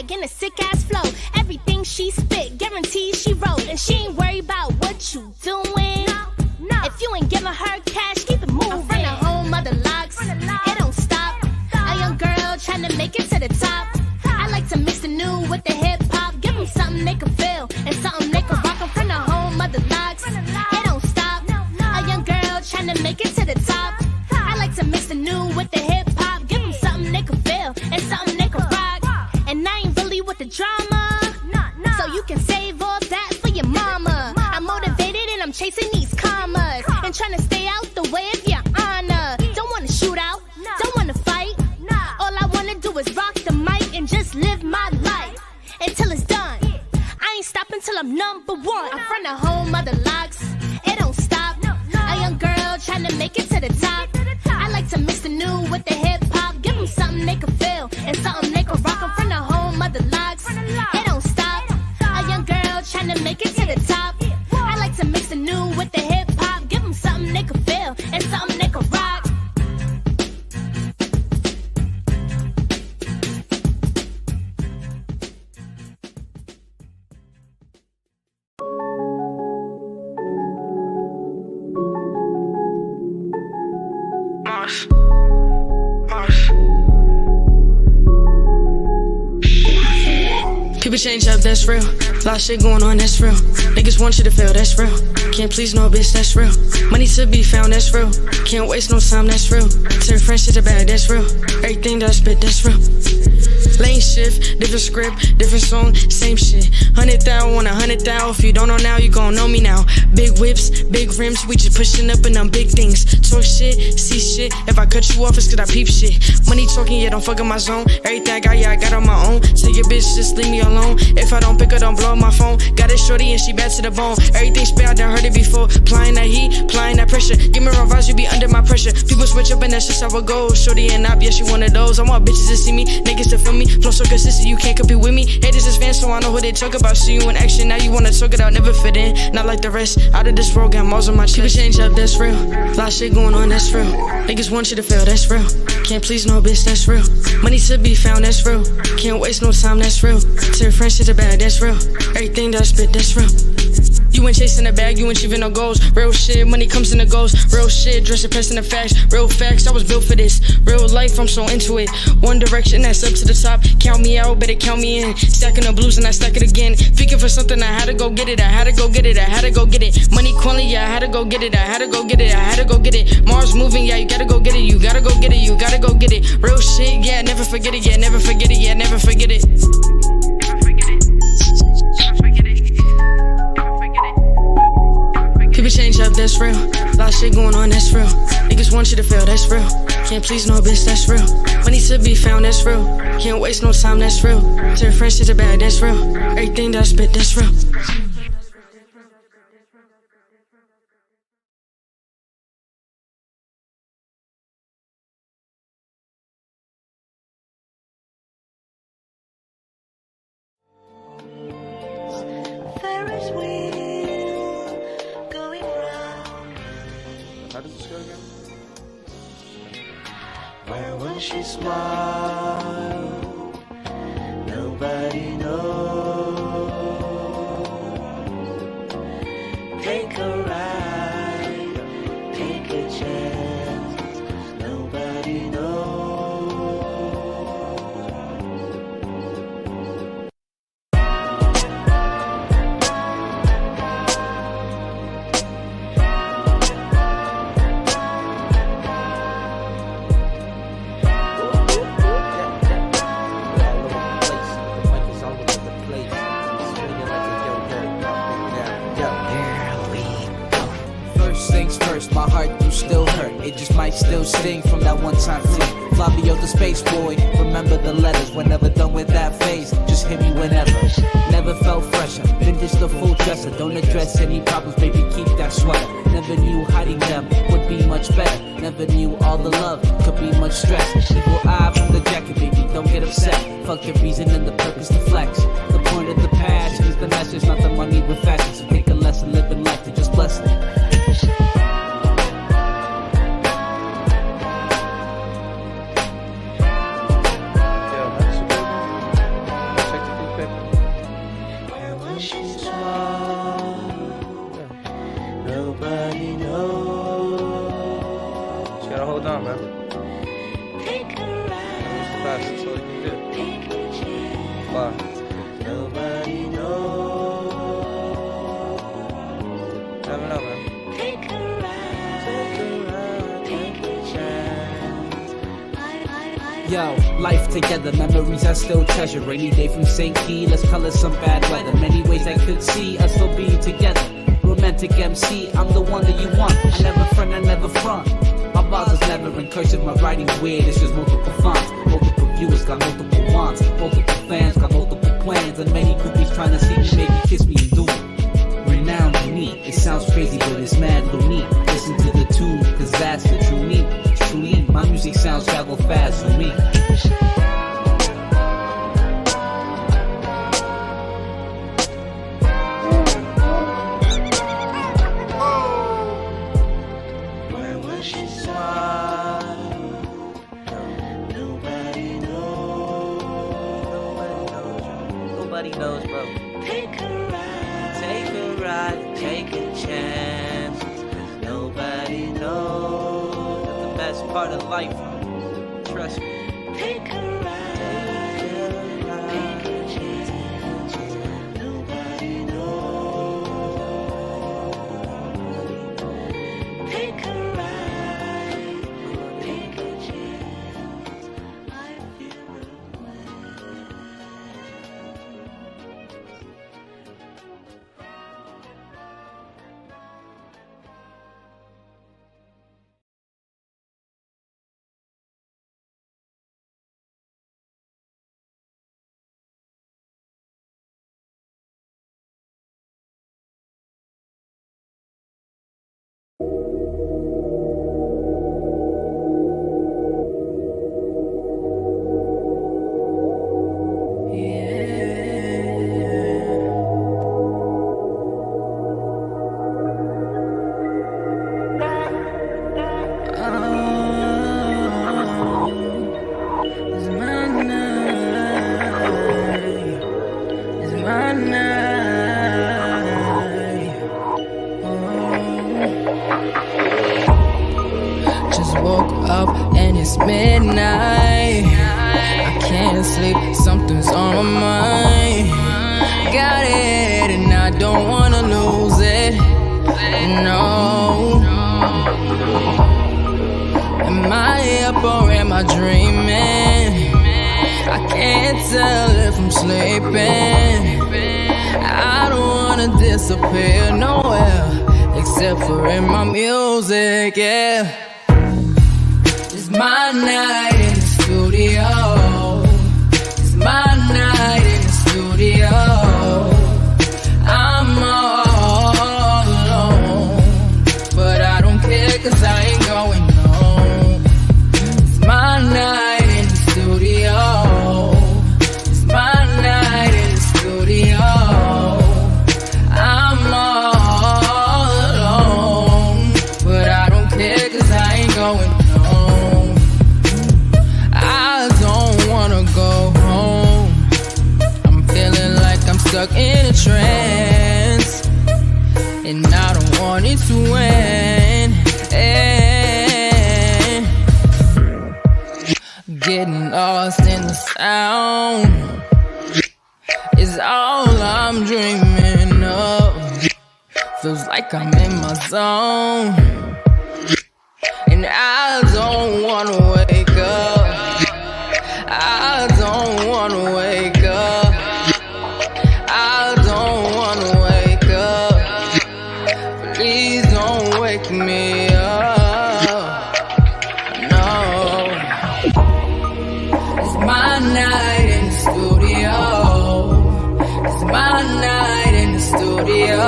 swag and a sick-ass flow. Everything she spit, guaranteed she wrote. And she ain't worried about what you doing. No. If you ain't giving her cash, keep it moving. I'm from the home of the locks, it don't stop. A young girl trying to make it to the top. I like to mix the new with the hip-hop. Give them something they can feel and something they can rock. I'm from the home of the locks, it don't stop. A young girl trying to make it to the top. I like to mix the new with the hip-hop. Give them something they can feel and something they can rock. And I ain't really with the drama, so you can save all that for your mama. I'm motivated and I'm chasing these commas and trying to stay out the way of your honor. Don't wanna shoot out, don't wanna fight. All I wanna do is rock the mic and just live my life until it's done. I ain't stopping till I'm number one. I'm from the home of the locks, it don't stop. A young girl trying to make it to the top. I like to mix the new with the hip-hop. Give them something they can feel and something they can rock. I'm from the home of the locks, it don't stop. A young girl trying to make it to the top. I like to mix the new with the hip-hop. Give them something they can feel and something they can rock. People change up, that's real. Lot of shit going on, that's real. Niggas want you to fail, that's real. Can't please no bitch, that's real. Money to be found, that's real. Can't waste no time, that's real. Turn friends to the bag, that's real. Everything that I spit, that's real. Lane shift, different script, different song, same shit. 100,000 on 100,000. If you don't know now, you gon' know me now. Big whips, big rims, we just pushing up and I'm big things. Talk shit, see shit. If I cut you off, it's cause I peep shit. Money talking, yeah, don't fuck in my zone. Everything I got, yeah, I got on my own. Tell your bitch, just leave me alone. If I don't pick her, don't blow up my phone. Got it shorty and she bad to the bone. Everything spit, I done heard it before. Applying that heat, applying that pressure. Give me wrong vibes, you be under my pressure. People switch up and that's just how it goes. Shorty and op, yeah, she one of those. I want bitches to see me, niggas to feel me. Flow so consistent, you can't compete with me. Haters is fans, so I know what they talk about. See you in action, now you wanna talk it out, never fit in. Not like the rest, out of this world, got malls on my chest. People change up, that's real. Lot of shit going on, that's real. Niggas want you to fail, that's real. Can't please no bitch, that's real. Money to be found, that's real. Can't waste no time, that's real. Turn friends to the bag, that's real. Everything that I spit, that's real. You ain't chasing a bag, you ain't achieving no goals. Real shit, money comes in the goes. Real shit, dressing past in the facts. Real facts, I was built for this. Real life, I'm so into it. One direction, that's up to the top. Count me out, better count me in. Stacking the blues and I stack it again. Thinking for something, I had to go get it. I had to go get it, I had to go get it. Money quality, yeah, I had to go get it. I had to go get it, I had to go get it. Mars moving, yeah, you gotta go get it. You gotta go get it, you gotta go get it. Real shit, yeah, never forget it, yeah, never forget it, yeah, never forget it. People change up, that's real. Lot of shit going on, that's real. Niggas want you to fail, that's real. Can't please no bitch, that's real. Money to be found, that's real. Can't waste no time, that's real. Turn friends to the bag, that's real. Everything that I spit, that's real. Ferris wheel going round. How does this go again? Where will she smile? Nobody knows. Take a ride, take a chance. Nobody knows. My heart do still hurt, it just might still sting from that one time flick. Flavio the space boy, remember the letters. We're never done with that phase, just hit me whenever. Never felt fresher, been just a full dresser. Don't address any problems, baby, keep that sweater. Never knew hiding them would be much better. Never knew all the love could be much stress. Evil eye from the jacket, baby, don't get upset. Fuck the reason and the purpose to flex. The point of the passion is the message, not the money with fashion. So take a lesson, living life to just bless it. Check Bar. Nobody knows. Never know, man. Take a ride, take a chance. Yo, life together, memories I still treasure. Rainy day from St. Key, let's color some bad weather. Many ways I could see us still being together. Romantic MC, I'm the one that you want. I never front, I never front. My bars is never in cursive, my writing's weird. It's just multiple fonts, multiple viewers got multiple wants, multiple fans got multiple plans, and many groupies trying to see me, maybe kiss me and do it. Renowned, unique, it sounds crazy, but it's mad unique. Listen to the tune, cause that's the true me. Truly, my music sounds travel fast for me. Where was she smile? Nobody knows. Nobody knows, bro. Take a ride, take a chance. Nobody knows. That's the best part of life. Trust me. Take a ride, take a chance. Nobody knows. Take a ride, take a chance. I feel It's my night. It's my night. Just woke up and it's midnight. I can't sleep, something's on my mind. Got it and I don't wanna lose it. No. Am I up or am I dreaming? I can't tell if I'm sleeping. I don't wanna disappear nowhere except for in my music, yeah. It's my night in the studio. It's my night in the studio. I'm all alone, but I don't care 'cause I ain't going home. It's my night in the studio. It's my night in the studio. I'm all alone, but I don't care 'cause I ain't going home. I don't wanna go home. I'm feeling like I'm stuck in a trance, and I don't want it to end. Getting lost in the sound is all I'm dreaming of. Feels like I'm in my zone, and I don't wanna wake up. I don't wanna wake up. I don't wanna wake up. Please don't wake me up. No. It's my night in the studio. It's my night in the studio.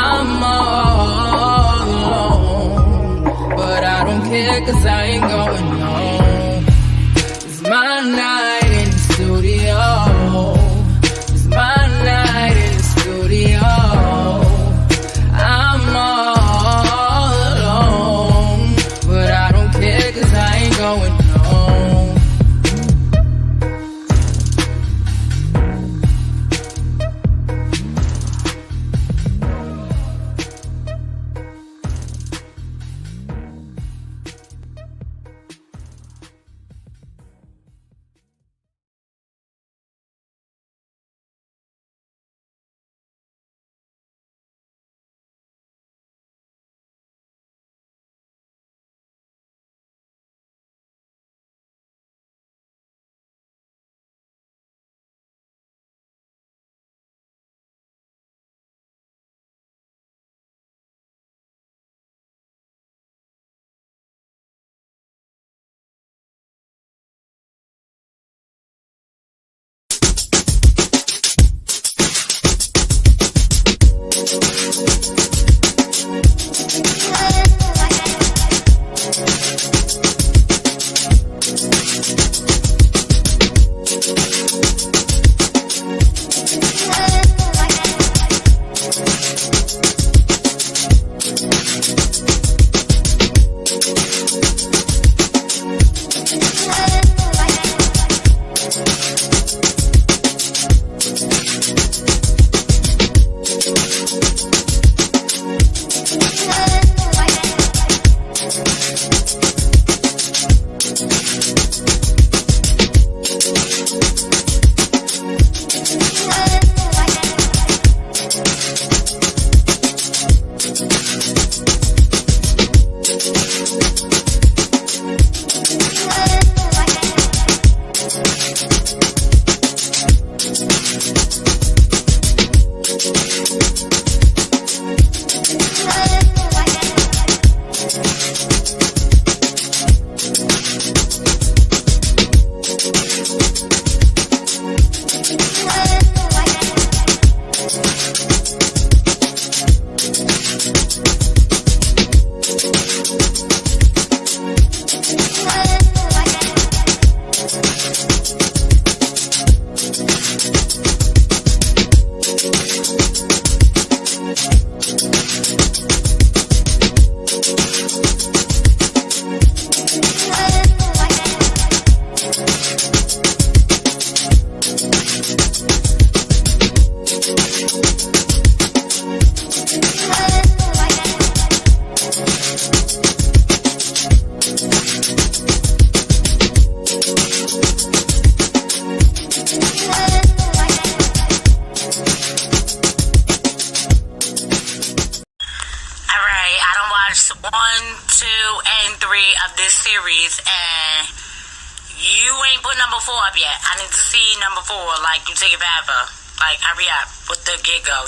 I'm all alone, but I don't care 'cause I ain't going home. It's my night in the studio. It's my night in the studio. I'm all alone, but I don't care 'cause I ain't going home.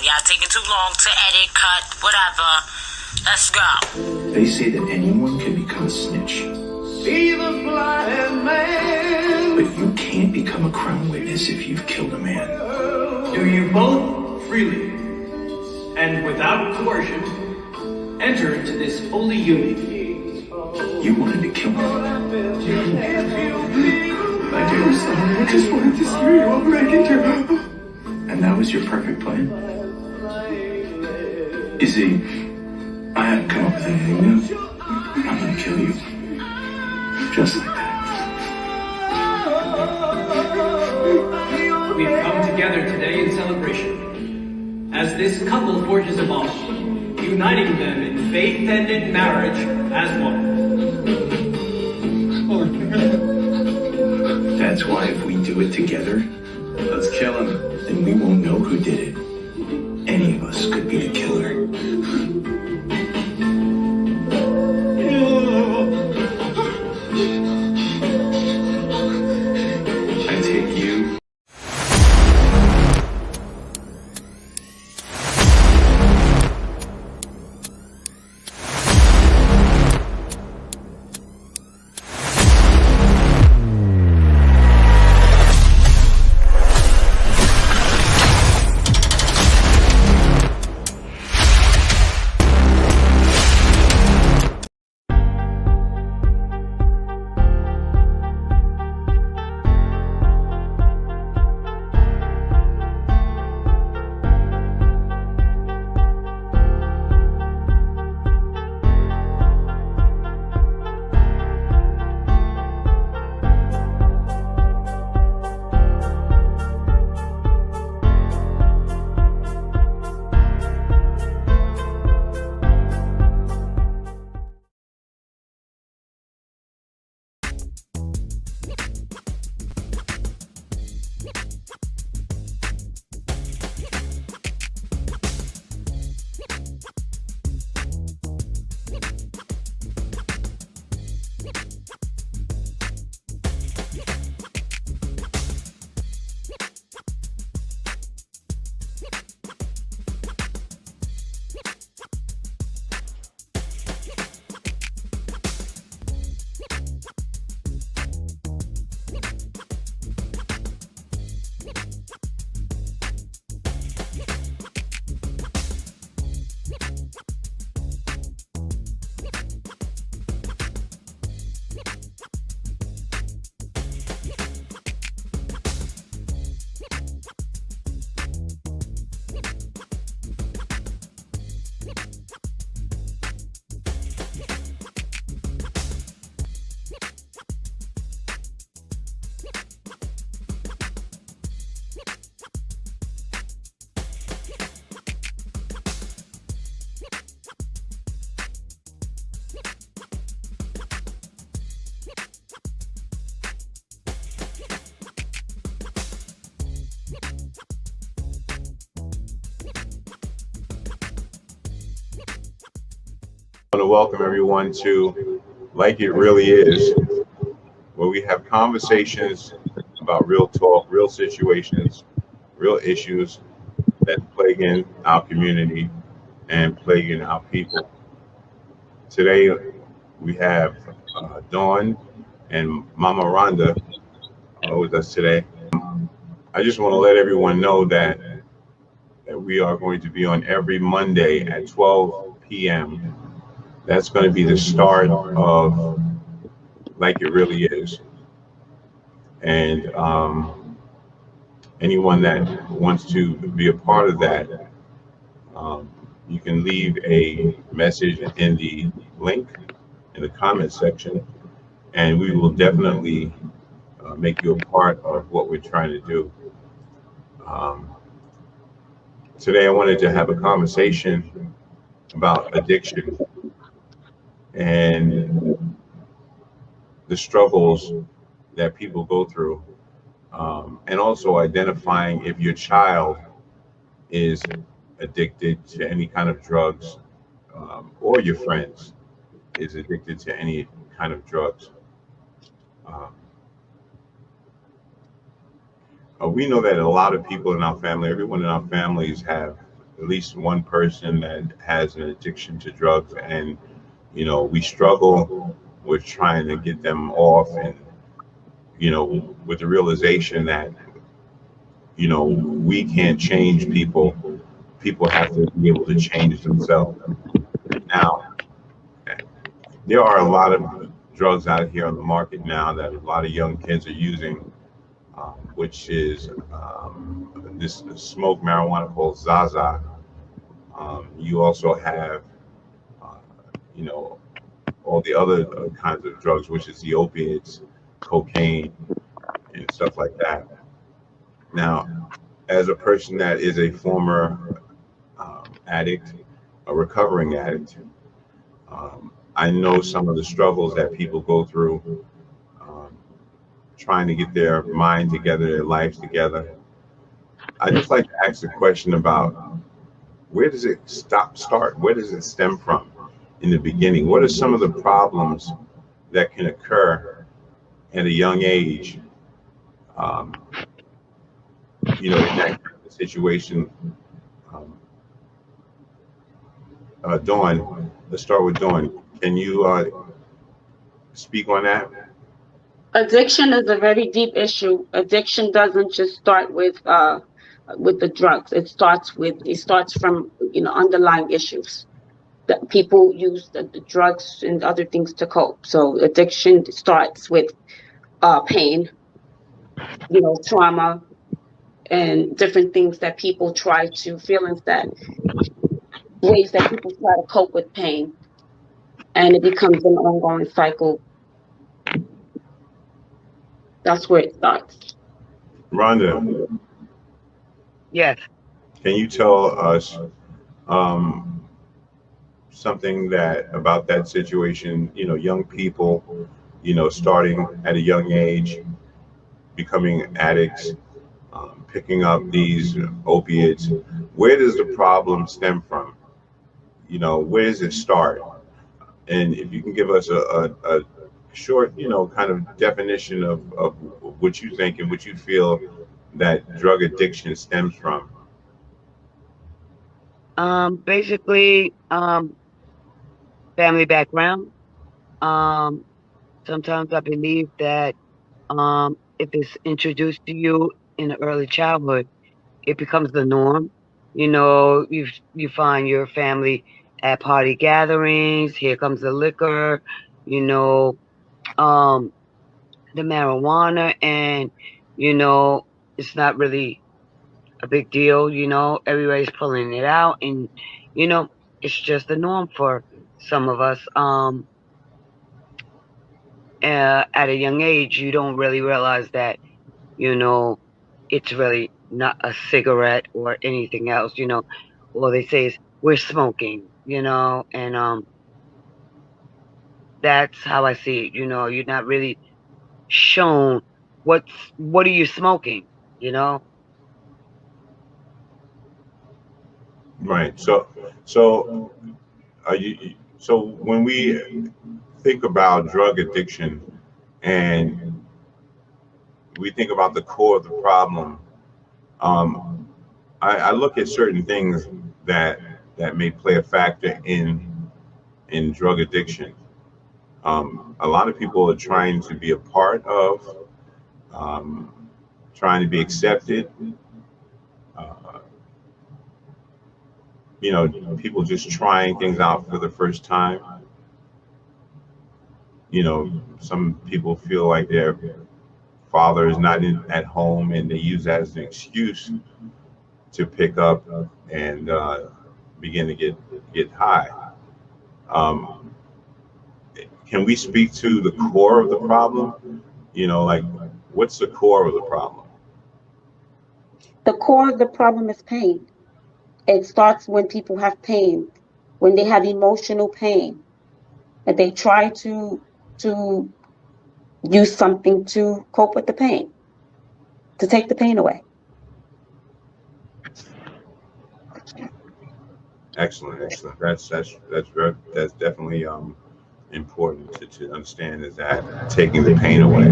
Y'all taking too long to edit, cut, whatever. Let's go. They say that anyone can become a snitch. See the blind man. But you can't become a crown witness if you've killed a man. Do you both freely and without coercion enter into this holy union? You wanted to kill me. My dear son, I just wanted to steer you up right into. And that was your perfect plan? You see, I hadn't come up with anything new. I'm gonna kill you. Just like that. We've come together today in celebration as this couple forges a bond, uniting them in faith and in marriage as one. That's why if we do it together, let's kill him. Then we won't know who did it. Any of us could be the killer. I take you. want to welcome everyone to Like It Really Is, where we have conversations about real talk, real situations, real issues that plaguing our community and plaguing our people. Today, we have Dawn and Mama Rhonda with us today. I just want to let everyone know that we are going to be on every Monday at 12 p.m. That's going to be the start of Like It Really Is. And anyone that wants to be a part of that, um, you can leave a message in the link in the comment section, and we will definitely make you a part of what we're trying to do. Um, Today, I wanted to have a conversation about addiction and the struggles that people go through, and also identifying if your child is addicted to any kind of drugs, or your friends is addicted to any kind of drugs. Um, we know that a lot of people in our family, everyone in our families, have at least one person that has an addiction to drugs, and we struggle with trying to get them off, and with the realization that we can't change people. People have to be able to change themselves. Now, there are a lot of drugs out here on the market now that a lot of young kids are using, which is this smoke marijuana called Zaza. You also have, uh, you know, all the other kinds of drugs, which is the opiates, cocaine, and stuff like that. Now, as a person that is a former addict, a recovering addict, I know some of the struggles that people go through, um, trying to get their mind together, their lives together. I just like to ask a question about where does it start? Where does it stem from in the beginning? What are some of the problems that can occur at a young age? Um, in that kind of situation. Um, Dawn, let's start with Dawn. Can you speak on that? Addiction is a very deep issue. Addiction doesn't just start with the drugs. It starts from underlying issues that people use the drugs and other things to cope. So addiction starts with pain, trauma, and different things that people try to feelings that ways that people try to cope with pain, and it becomes an ongoing cycle. That's where it starts. Rhonda, Yes. can you tell us um, something that about that situation? Young people, starting at a young age, becoming addicts, picking up these opiates. Where does the problem stem from? Where does it start? And if you can give us a short, kind of definition of what you think and what you feel that drug addiction stems from. Basically, family background. Um, Sometimes I believe that if it's introduced to you in early childhood, it becomes the norm. You find your family at party gatherings. Here comes the liquor. You know, um, the marijuana, and you know, it's not really a big deal. Everybody's pulling it out, and you know, it's just the norm for some of us. At a young age, you don't really realize that, you know, it's really not a cigarette or anything else. All they say is we're smoking, and that's how I see it. You're not really shown what are you smoking, you know? Right. So are you So when we think about drug addiction and we think about the core of the problem, um, I look at certain things that may play a factor in drug addiction. A lot of people are trying to be a part of, um, trying to be accepted. Uh, people just trying things out for the first time. Some people feel like their father is not at home, and they use that as an excuse to pick up and begin to get high. Um, can we speak to the core of the problem? Like, what's the core of the problem? The core of the problem is pain. It starts when people have pain, when they have emotional pain, and they try to use something to cope with the pain, to take the pain away. Excellent, excellent. That's definitely important to understand, is that taking the pain away.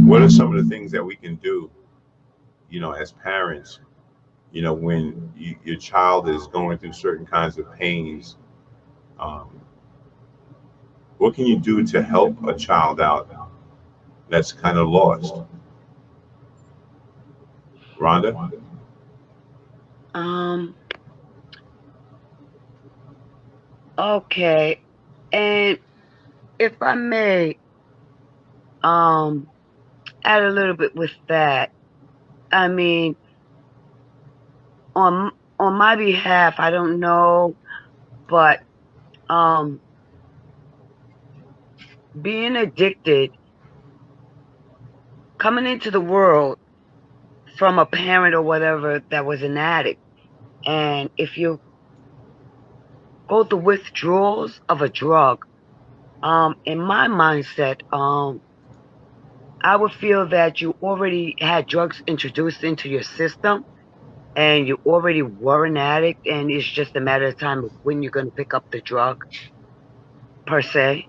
What are some of the things that we can do, as parents, when your child is going through certain kinds of pains? Um, what can you do to help a child out that's kind of lost? Rhonda? Um, okay. And if I may, add a little bit with that. I mean, on my behalf, I don't know, but um, being addicted, coming into the world from a parent or whatever that was an addict, and if you go through withdrawals of a drug, in my mindset, I would feel that you already had drugs introduced into your system and you already were an addict, and it's just a matter of time of when you're going to pick up the drug, per se.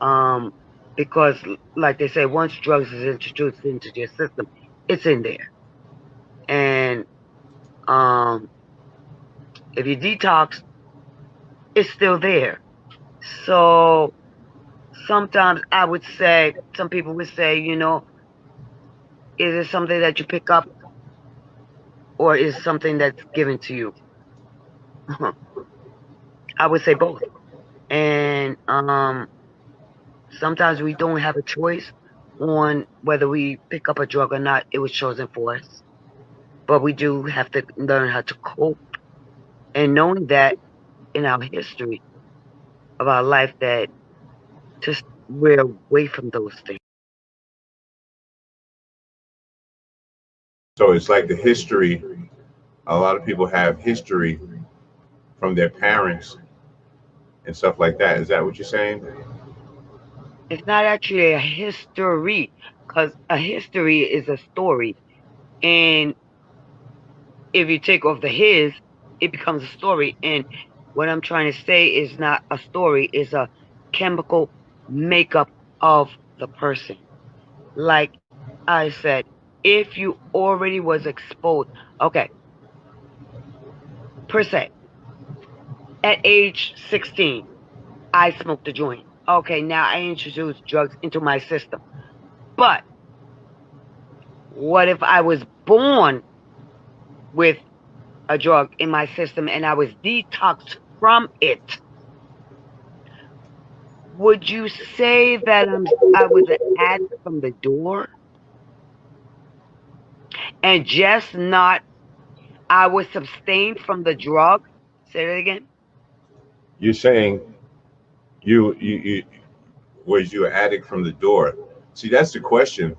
Um, because, like they say, once drugs is introduced into your system, it's in there. And if you detox, it's still there. So sometimes I would say, some people would say, is it something that you pick up or is it something that's given to you? I would say both. And sometimes we don't have a choice on whether we pick up a drug or not. It was chosen for us. But we do have to learn how to cope. And knowing that in our history of our life, that just we're away from those things. So it's like the history. A lot of people have history from their parents and stuff like that. Is that what you're saying? It's not actually a history, because a history is a story. And if you take off the his, it becomes a story. And what I'm trying to say is not a story, it's a chemical makeup of the person. Like I said, if you already was exposed, okay, per se, at age 16, I smoked a joint. Okay, now I introduced drugs into my system. But what if I was born with a drug in my system and I was detoxed from it? Would you say that I was an addict from the door? And just not, I was sustained from the drug? Say that again. You're saying you was you an addict from the door? See, that's the question.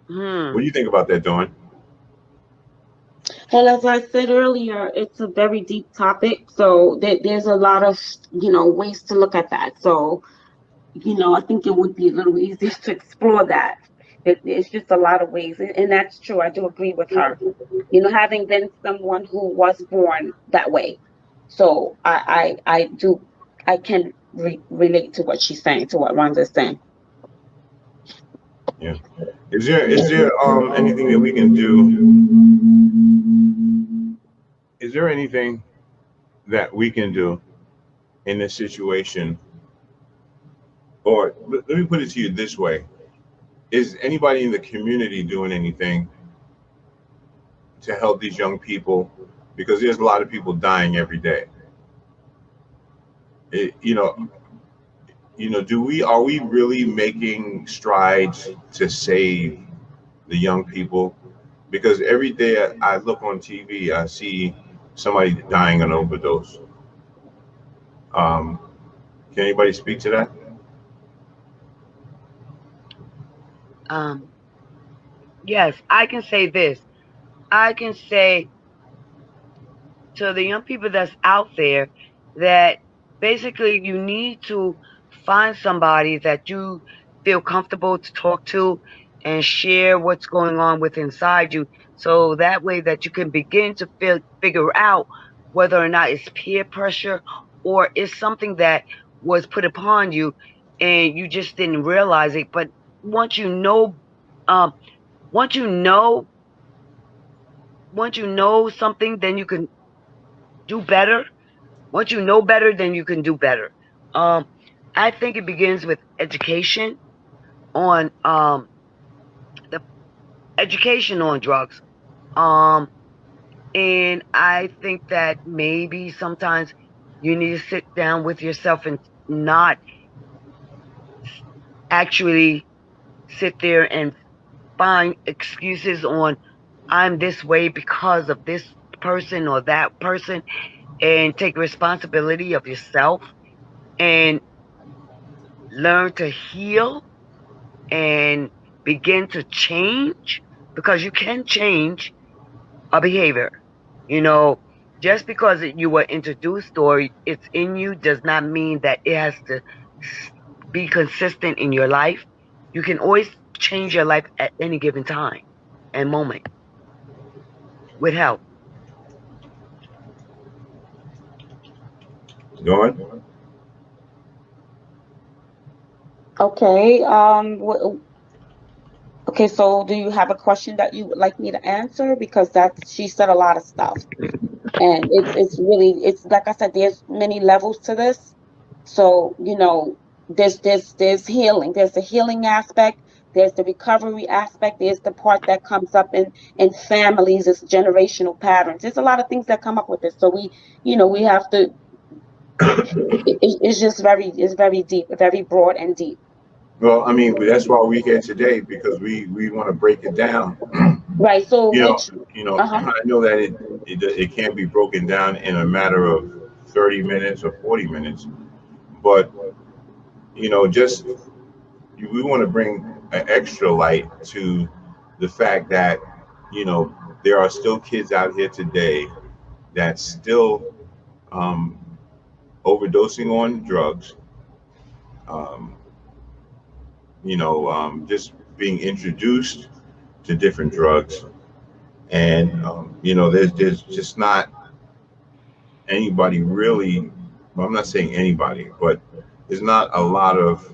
What do you think about that, Dawn? Well, as I said earlier, it's a very deep topic. So there's a lot of, ways to look at that. So, I think it would be a little easier to explore that. It's just a lot of ways. And that's true. I do agree with her. Having been someone who was born that way. So I can relate to what she's saying, to what Rhonda's saying. Yeah. Is there anything that we can do? Is there anything that we can do in this situation? Or let me put it to you this way: is anybody in the community doing anything to help these young people? Because there's a lot of people dying every day. It, are we really making strides to save the young people? Because every day I look on TV, I see somebody dying an overdose. Um, can anybody speak to that? Yes, I can say this. I can say to the young people that's out there that basically you need to find somebody that you feel comfortable to talk to and share what's going on with inside you, so that way that you can begin to figure out whether or not it's peer pressure or it's something that was put upon you and you just didn't realize it. But once you know, um, once you know, once you know something, then you can do better. Once you know better, then you can do better. Um, I think it begins with education on the education on drugs. Um, and I think that maybe sometimes you need to sit down with yourself and not actually sit there and find excuses on I'm this way because of this person or that person, and take responsibility of yourself and learn to heal and begin to change, because you can change a behavior. You know, just because you were introduced or it's in you does not mean that it has to be consistent in your life. You can always change your life at any given time and moment with help. Go on. Okay. Okay. So, do you have a question that you would like me to answer? Because she said a lot of stuff, and it's really, it's like I said, there's many levels to this. So, there's healing. There's the healing aspect. There's the recovery aspect. There's the part that comes up in families. It's generational patterns. There's a lot of things that come up with this. So we have to. It's just it's very deep, very broad and deep. Well, I mean, that's why we're here today, because we want to break it down. Right. So You know, which. Uh-huh. I know that it can't be broken down in a matter of 30 minutes or 40 minutes, but just we want to bring an extra light to the fact that there are still kids out here today that still um, overdosing on drugs, um, just being introduced to different drugs, and there's just not anybody really. Well, I'm not saying anybody, but there's not a lot of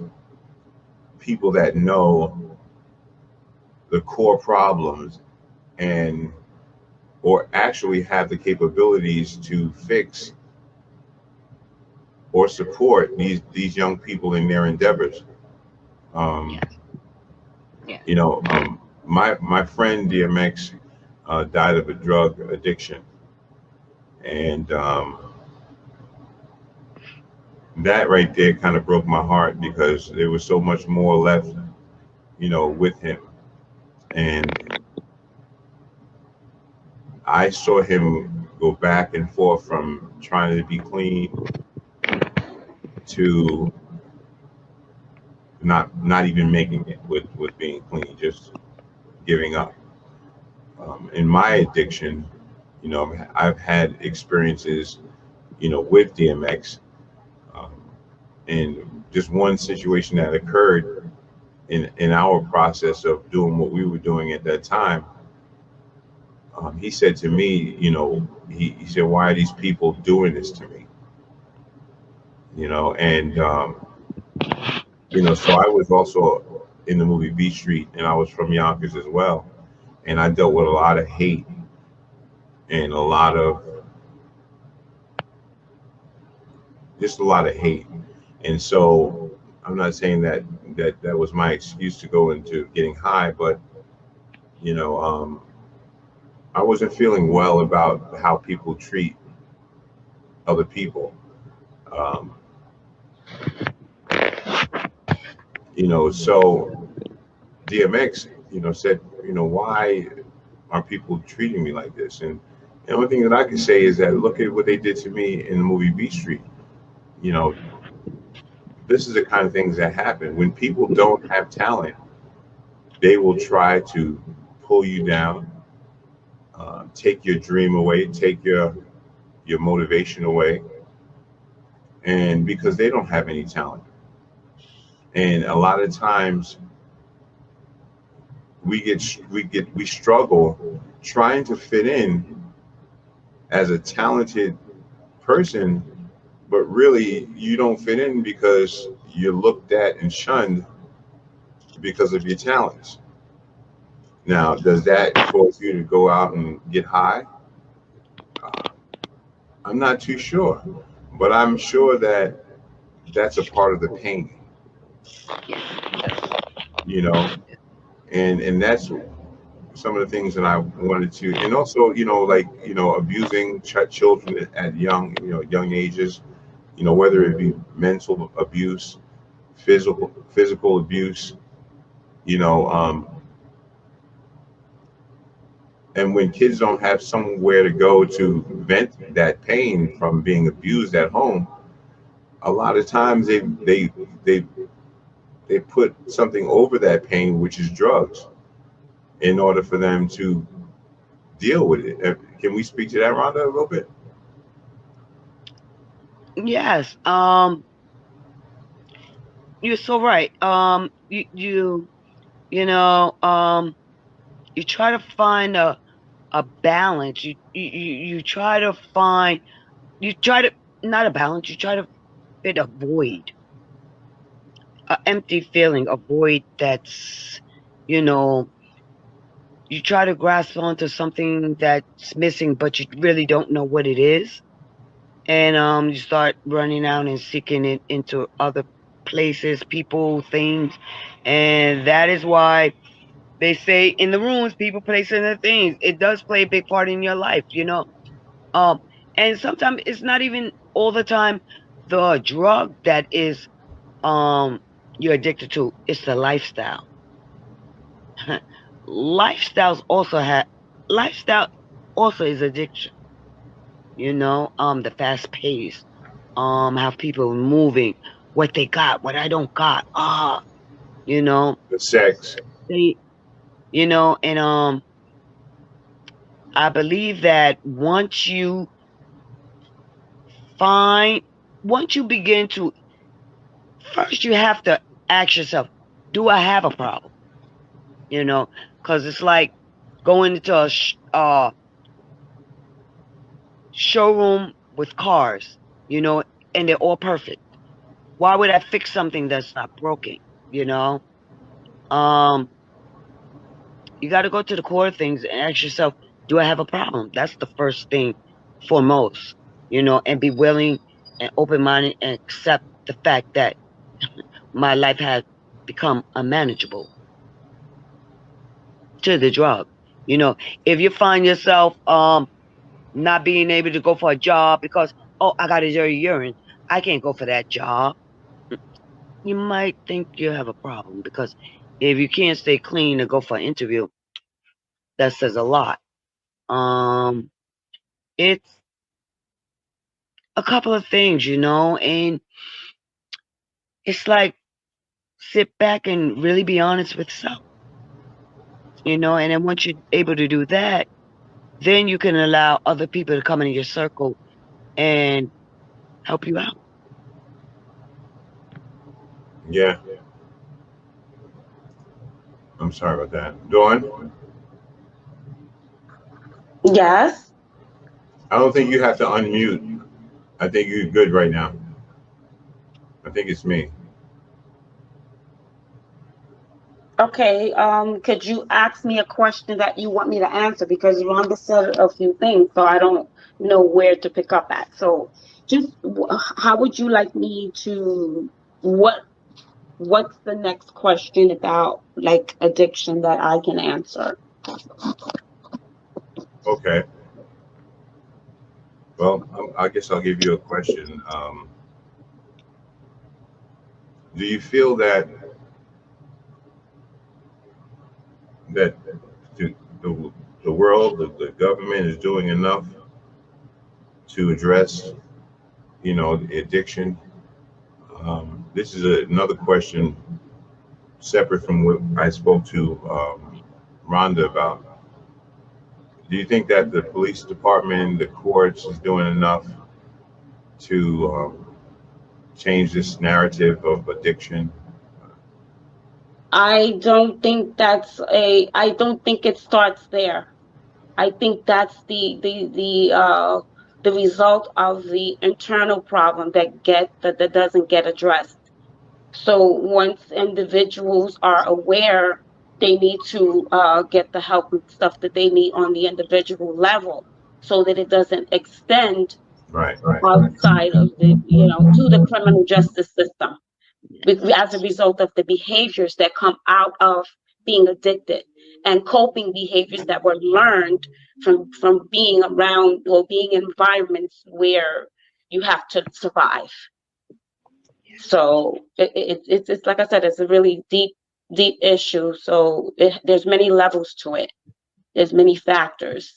people that know the core problems and or actually have the capabilities to fix or support these young people in their endeavors. Um, Yeah. my friend DMX died of a drug addiction, and that right there kind of broke my heart, because there was so much more left, with him, and I saw him go back and forth from trying to be clean to not even making it with being clean, just giving up. In my addiction, I've had experiences, with DMX, um, and just one situation that occurred in our process of doing what we were doing at that time. he said to me, he said, "Why are these people doing this to me?" And so I was also in the movie Beat Street, and I was from Yonkers as well, and I dealt with a lot of hate and a lot of hate, and so I'm not saying that was my excuse to go into getting high, but you know, um, I wasn't feeling well about how people treat other people. Um, so DMX, said, why are people treating me like this? And the only thing that I can say is that look at what they did to me in the movie Beat Street. You know, this is the kind of things that happen when people don't have talent. They will try to pull you down, take your dream away, take your motivation away, and because they don't have any talent. And a lot of times we struggle trying to fit in as a talented person, but really you don't fit in because you're looked at and shunned because of your talents. Now, does that cause you to go out and get high? Uh, I'm not too sure, but I'm sure that that's a part of the pain, you know, and that's some of the things that I wanted to, and also, like, abusing children at young ages, whether it be mental abuse, physical abuse, you know, um, and when kids don't have somewhere to go to vent that pain from being abused at home, a lot of times they they put something over that pain, which is drugs, in order for them to deal with it. Can we speak to that, Rhonda, a little bit? Yes. You're so right. You know, you try to find a balance. You try to find, you try to, not a balance, you try to fit a void, an empty feeling, a void that's, you know, you try to grasp onto something that's missing, but you really don't know what it is. And you start running out and seeking it into other places, people, things. And that is why they say in the rooms, people, places, and things. It does play a big part in your life. Um, and sometimes it's not even all the time the drug that is you're addicted to. It's the lifestyle. Lifestyles also have lifestyle also is addiction. The fast pace, how people moving, what they got, what I don't got. You know, The sex. they, and I believe that find, once you begin to, first you have to ask yourself, do I have a problem? Because it's like going into a showroom with cars, you know, and they're all perfect. Why would I fix something that's not broken? You know, um, you got to go to the core of things and ask yourself, do I have a problem? That's the first thing foremost, and be willing and open minded and accept the fact that my life has become unmanageable to the drug. You know, if you find yourself not being able to go for a job because, oh, I got a dirty urine, I can't go for that job. You might think you have a problem because if you can't stay clean to go for an interview, that says a lot. Um, it's a couple of things, and it's like sit back and really be honest with self, and then once you're able to do that, then you can allow other people to come into your circle and help you out. Yeah, I'm sorry about that. Dawn? Yes. I don't think you have to unmute. I think you're good right now. I think it's me. Okay. Could you ask me a question that you want me to answer? Because Rhonda said a few things, so I don't know where to pick up at. So, just how would you like me to? What What's the next question about like addiction that I can answer? Okay. Well, I guess I'll give you a question. Do you feel that the, the, the world, the government is doing enough to address, addiction? This is another question separate from what I spoke to Rhonda about. Do you think that the police department, the courts, is doing enough to change this narrative of addiction? I don't think it starts there. I think that's the result of the internal problem that doesn't get addressed. So once individuals are aware, they need to get the help and stuff that they need on the individual level, so that it doesn't extend Right. outside of to the criminal justice system as a result of the behaviors that come out of being addicted and coping behaviors that were learned from being around or being in environments where you have to survive. So it's like I said, it's a really deep issue. So there's many levels to it. There's many factors.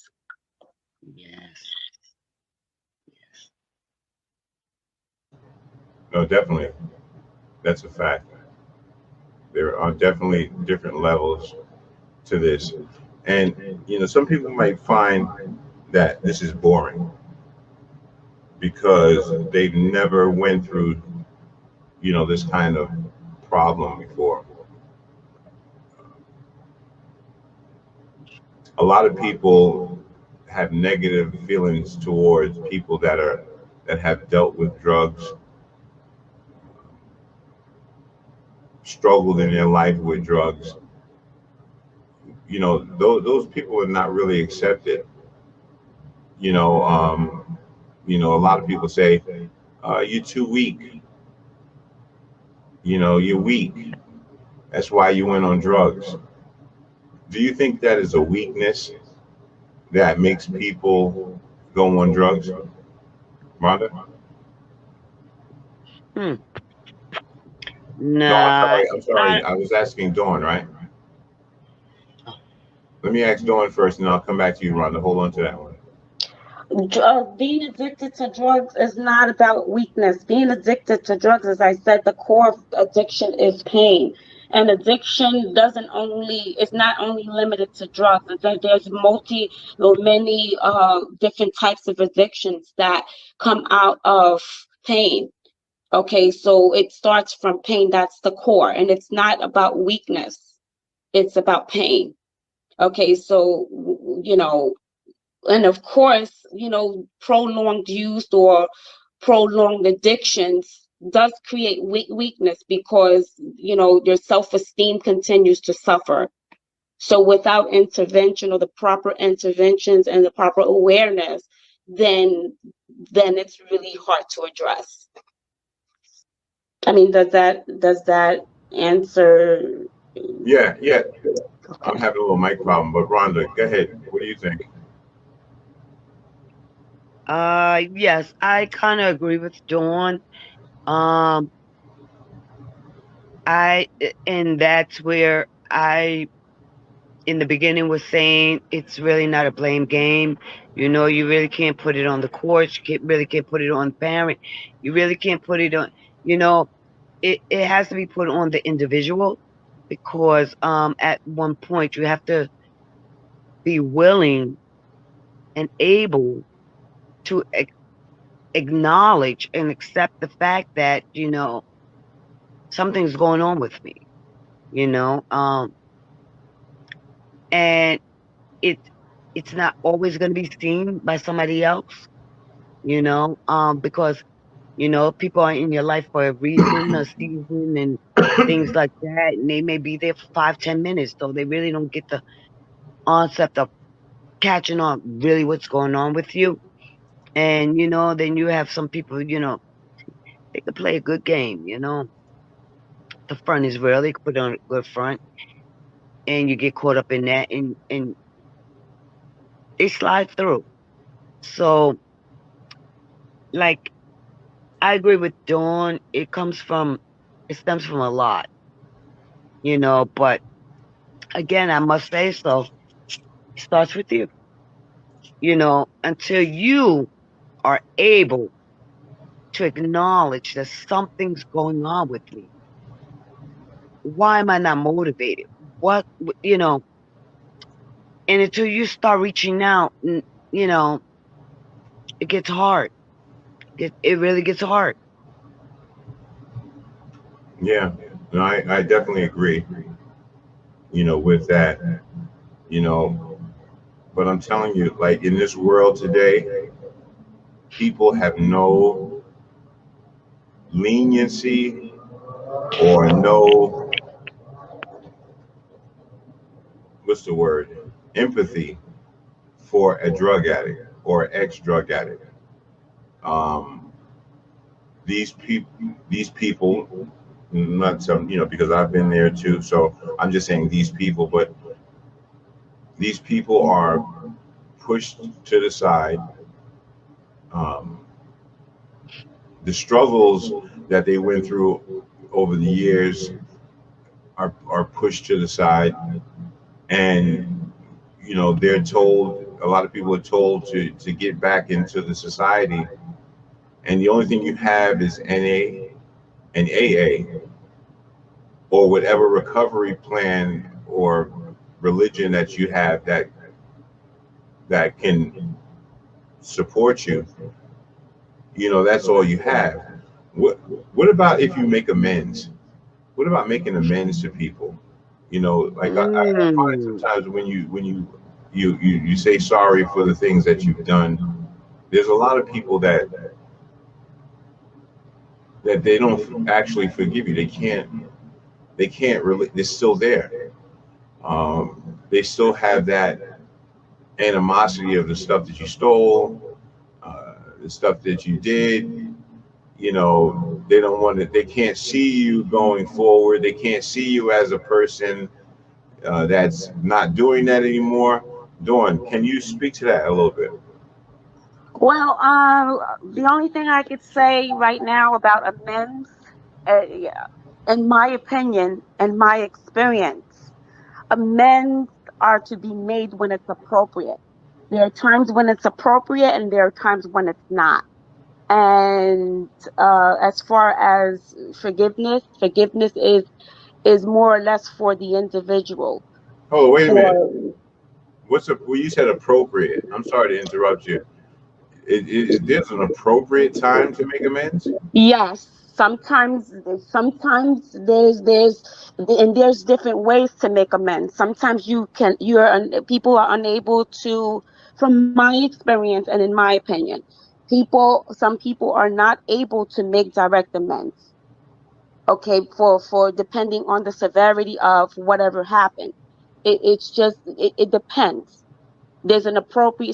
Yes. No, definitely. That's a fact. There are definitely different levels to this. And, some people might find that this is boring because they've never went through, this kind of problem before. A lot of people have negative feelings towards people that have dealt with drugs, struggled in their life with drugs. Those people are not really accepted. You know, um, a lot of people say, "You're too weak. You're weak. That's why you went on drugs." Do you think that is a weakness that makes people go on drugs, Rhonda? Hmm. No, I'm Nah, sorry. I'm sorry. I was asking Dawn, right? Let me ask Dawn first, and I'll come back to you, Rhonda. Hold on to that one. Being addicted to drugs is not about weakness. Being addicted to drugs, as I said, the core of addiction is pain. And addiction doesn't only, it's not only limited to drugs. There's many different types of addictions that come out of pain. Okay, so it starts from pain. That's the core. And it's not about weakness. It's about pain. Okay, so, and of course, prolonged use or prolonged addictions does create weakness because, your self-esteem continues to suffer. So without intervention or the proper interventions and the proper awareness, then it's really hard to address. I mean, does that answer? Yeah, yeah. I'm Okay. having a little mic problem, but Rhonda, go ahead. What do you think? yes, I kind of agree with Dawn. Um, and that's where I, in the beginning, was saying it's really not a blame game. You really can't put it on the courts. Really can't put it on the parent. You really can't put it on, you know, it has to be put on the individual because at one point you have to be willing and able to acknowledge and accept the fact that something's going on with me, you know, and it it's not always going to be seen by somebody else, because, people are in your life for a reason, a season, and things like that. And they may be there for 5, 10 minutes, so they really don't get the concept of catching on really what's going on with you. And, then you have some people, they could play a good game, The front is real. They could put on a good front, and you get caught up in that, and they slide through. So, like, I agree with Dawn. It stems from a lot, but again, I must say so. It starts with you, until you are able to acknowledge that something's going on with me. Why am I not motivated? What, and until you start reaching out, it gets hard. It really gets hard. Yeah, no, I definitely agree, with that, you know. But I'm telling you, like in this world today, people have no leniency or no, what's the word, empathy for a drug addict or ex drug addict. Um, these people, not some, because I've been there too. So I'm just saying these people, but these people are pushed to the side. Um, the struggles that they went through over the years are pushed to the side, and they're told, a lot of people are told to get back into the society, and the only thing you have is NA and AA or whatever recovery plan or religion that you have that can support you. That's all you have. What about if you make amends? What about making amends to people? Like I find Mm. sometimes when you say sorry for the things that you've done, there's a lot of people that they don't actually forgive you. They can't really. They're still there. They still have that animosity of the stuff that you stole, the stuff that you did. They don't want to. They can't see you going forward. They can't see you as a person that's not doing that anymore. Dawn, can you speak to that a little bit? Well, the only thing I could say right now about amends, yeah, in my opinion and my experience, amends are to be made when it's appropriate. There are times when it's appropriate, and there are times when it's not. And as far as forgiveness is more or less for the individual. Oh, wait a minute. For Well, you said appropriate. I'm sorry to interrupt you. There's an appropriate time to make amends? Yes, sometimes there's different ways to make amends. Sometimes people are unable to, from my experience and in my opinion, some people are not able to make direct amends. Okay, for depending on the severity of whatever happened. It depends.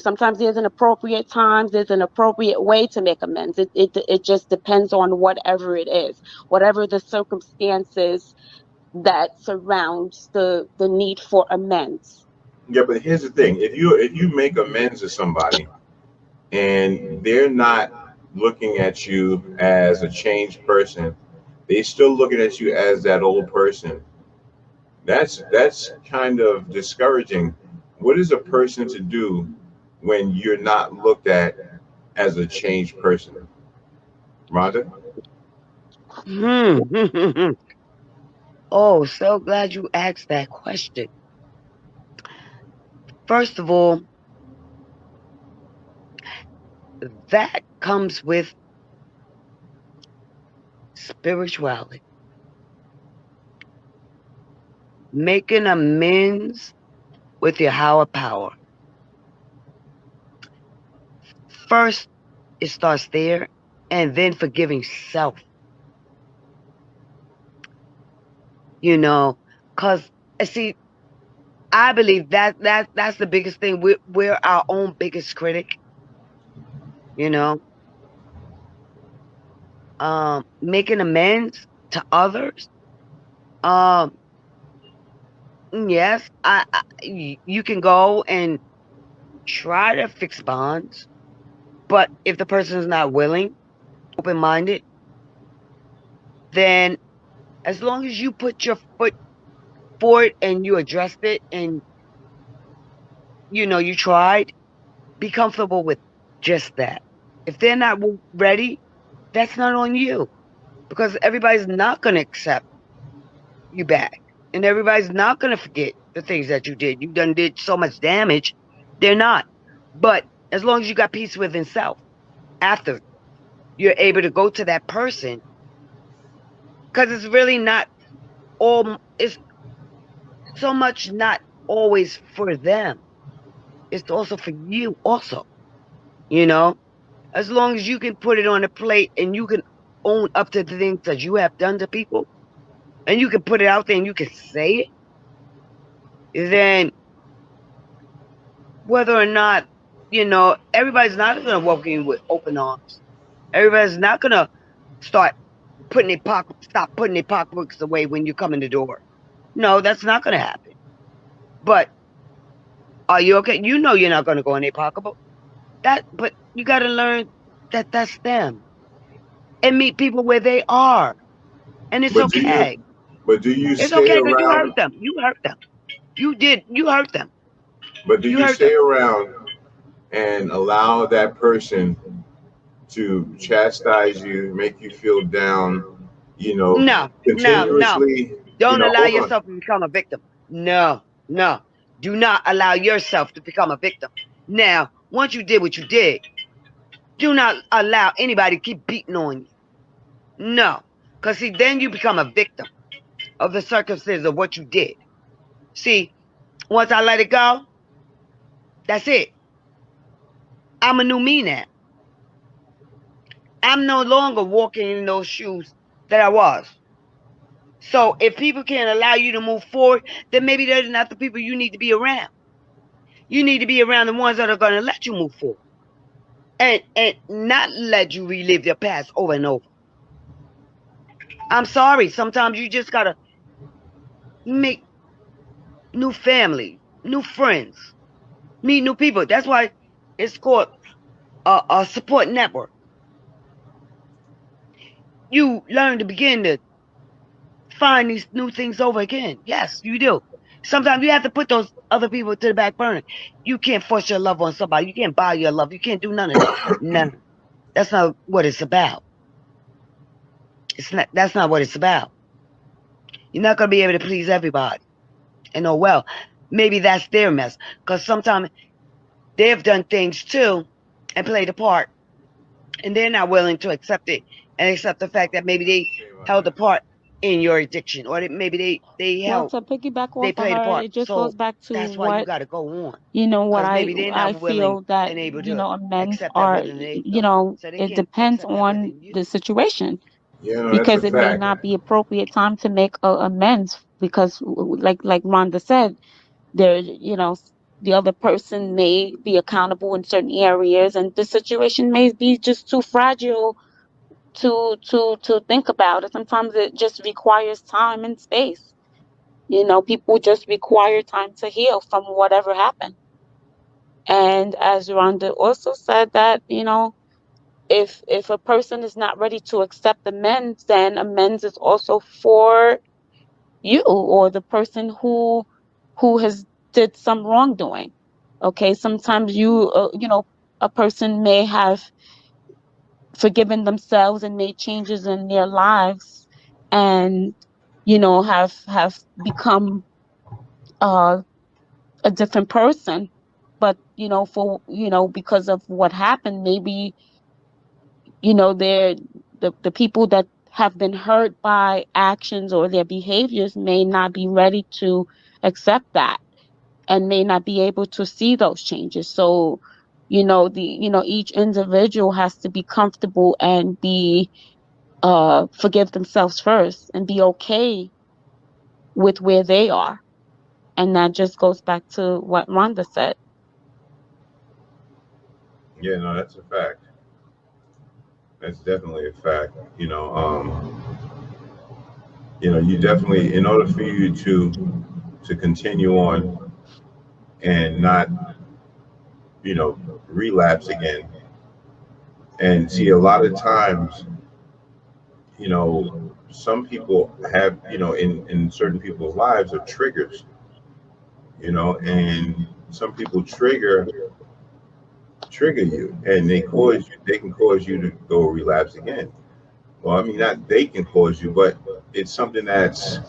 Sometimes there's an appropriate time, there's an appropriate way to make amends. It just depends on whatever it is, whatever the circumstances that surrounds the need for amends. Yeah, but here's the thing: if you make amends to somebody and they're not looking at you as a changed person, they still looking at you as that old person. That's kind of discouraging. What is a person to do when you're not looked at as a changed person, Rhonda? Hmm. Oh, so glad you asked that question. First of all, that comes with spirituality. Making amends with your higher power. first it starts there, and then forgiving self. You know, because see, I believe that's the biggest thing. We're our own biggest critic. You know, making amends to others. Um, yes, you can go and try to fix bonds, but if the person is not willing, open minded, then as long as you put your foot forward and you addressed it and you tried, be comfortable with just that. If they're not ready, that's not on you because everybody's not going to accept you back and everybody's not going to forget the things that you did. You done did so much damage. They're not. But as long as you got peace within self, after you're able to go to that person, because it's really not it's so much not always for them. It's also for you also, as long as you can put it on a plate and you can own up to the things that you have done to people and you can put it out there and you can say it, then whether or not, everybody's not going to welcome you with open arms. Everybody's not going to start stop putting their pocketbooks away when you come in the door. No, that's not going to happen. But are you okay? You know you're not going to go in their pocketbook. But you got to learn that that's them and meet people where they are. And it's okay. Do you It's stay okay because you hurt around? them. You hurt them. You hurt them. But do you stay around and allow that person to chastise you, make you feel down, No. continuously? Don't allow Hold on. yourself to become a victim. No. Do not allow yourself to become a victim. Now, once you did what you did, do not allow anybody to keep beating on you. No. Because, see, then you become a victim of the circumstances of what you did. See, once I let it go, that's it. I'm a new me now. I'm no longer walking in those shoes that I was. So if people can't allow you to move forward, then maybe they're not the people you need to be around. You need to be around the ones that are going to let you move forward and not let you relive your past over and over. I'm sorry. Sometimes you just got to make new family, new friends, meet new people. That's why it's called a support network. You learn to begin to find these new things over again. Yes, you do. Sometimes you have to put those other people to the back burner. You can't force your love on somebody. You can't buy your love. You can't do none of that. No, that's not what it's about. That's not what it's about. You're not going to be able to please everybody. And oh, well, maybe that's their mess. Because sometimes they've done things too and played a part. And they're not willing to accept it and accept the fact that maybe they held a part in your addiction or maybe they Well, held, to piggyback they off of played a her, part. it just So goes back to that's why you what got to go on. what Because maybe they're I not willing feel that and able to amends accept that are, within themselves. So they it can't depends accept that on within you. the situation Yeah, no, that's a because it may fact. not be appropriate time to make amends because like Rhonda said, there the other person may be accountable in certain areas and the situation may be just too fragile to think about it. Sometimes it just requires time and space. People just require time to heal from whatever happened. And as Rhonda also said that, if a person is not ready to accept amends, then amends is also for you or the person who has did some wrongdoing. Okay, sometimes a person may have forgiven themselves and made changes in their lives and have become uh, a different person, but for because of what happened, maybe they're the people that have been hurt by actions or their behaviors may not be ready to accept that and may not be able to see those changes. So each individual has to be comfortable and be forgive themselves first and be okay with where they are. And that just goes back to what Rhonda said. Yeah, no, that's a fact. That's definitely a fact. You definitely, in order for you to continue on and not, you know, relapse again. And see, a lot of times, some people have, in certain people's lives are triggers, and some people trigger you, and they can cause you to go relapse again. Well, I mean, not they can cause you, but it's something that's,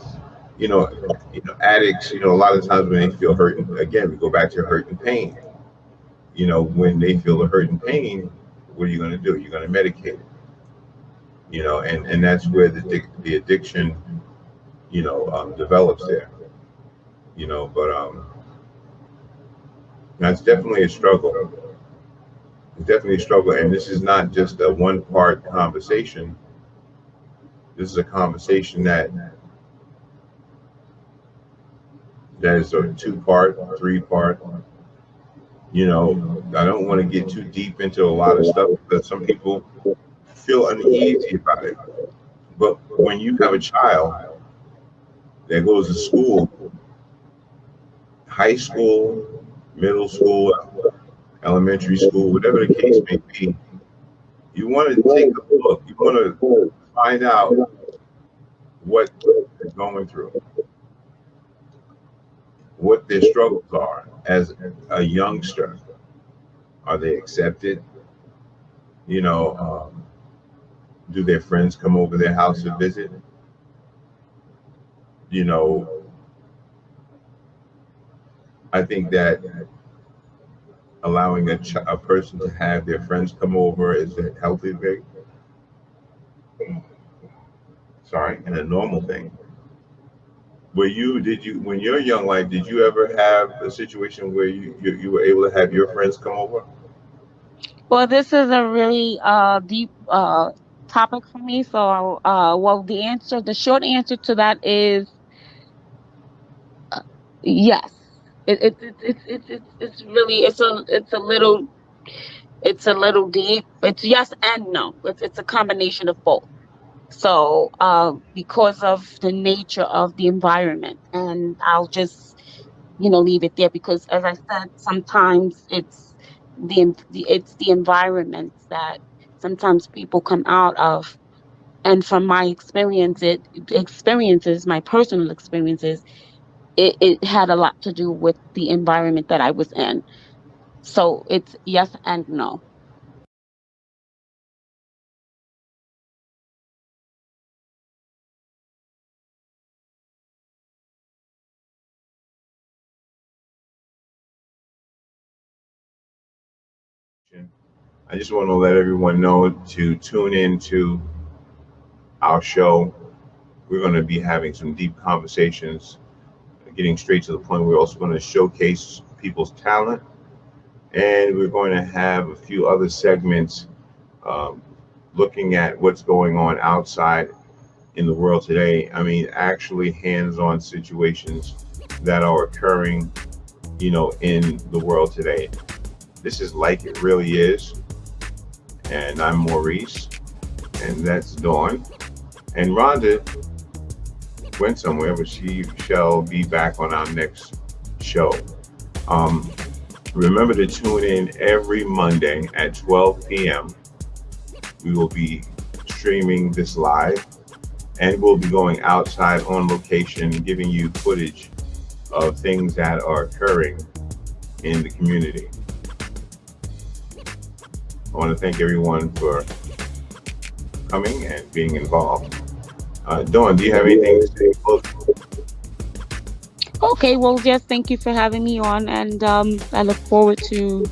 you know, addicts, a lot of times when they feel hurt, again, we go back to hurt and pain. When they feel the hurt and pain, what are you going to do? You're going to medicate it, and that's where the addiction, develops there, but that's definitely a struggle. It's definitely a struggle, and this is not just a one-part conversation. This is a conversation that is a two-part, three-part. I don't want to get too deep into a lot of stuff because some people feel uneasy about it. But when you have a child that goes to school, high school, middle school, elementary school, whatever the case may be, you want to take a look. You want to find out what they're going through, what their struggles are as a youngster. Are they accepted? Do their friends come over their house to visit? I think that allowing a person to have their friends come over is a healthy thing. Sorry, and a normal thing. When you're young life, did you ever have a situation where you were able to have your friends come over? Well, this is a really deep topic for me. So, well, the short answer to that is yes. It's really it's a little deep. It's yes and no. It's a combination of both. So, because of the nature of the environment, and I'll just leave it there because, as I said, sometimes it's the environment that sometimes people come out of, and from my my personal experiences, it had a lot to do with the environment that I was in. So it's yes and no. I just want to let everyone know to tune in to our show. We're going to be having some deep conversations, getting straight to the point. We're also going to showcase people's talent, and we're going to have a few other segments looking at what's going on outside in the world today. I mean, actually hands-on situations that are occurring, in the world today. This is Like It Really Is, and I'm Maurice, and that's Dawn. And Rhonda went somewhere, but she shall be back on our next show. Remember to tune in every Monday at 12 p.m. We will be streaming this live, and we'll be going outside on location, giving you footage of things that are occurring in the community. I want to thank everyone for coming and being involved. Dawn, do you have anything to say? Okay, well, just thank you for having me on, and I look forward to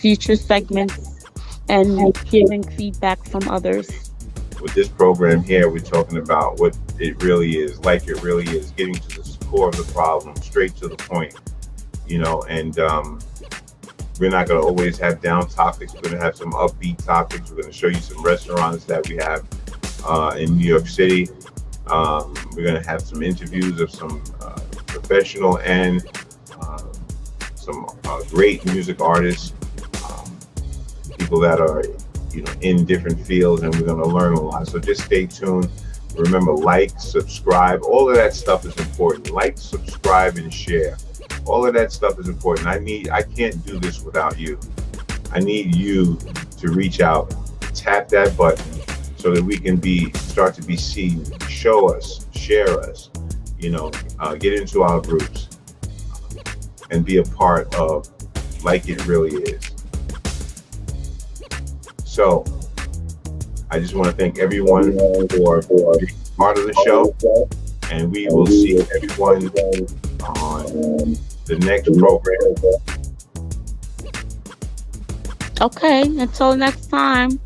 future segments and hearing feedback from others. With this program here, we're talking about what it really is, like it really is, getting to the core of the problem, straight to the point, and We're not going to always have down topics. We're going to have some upbeat topics. We're going to show you some restaurants that we have in New York City. We're going to have some interviews of some professional and some great music artists, people that are, in different fields, and we're going to learn a lot. So just stay tuned. Remember, like, subscribe. All of that stuff is important. Like, subscribe, and share. All of that stuff is important. I can't do this without you. I need you to reach out, tap that button so that we can start to be seen. Show us, share us, get into our groups and be a part of Like It Really Is. So I just want to thank everyone for being part of the show, and we will see everyone on the next program. Okay, until next time.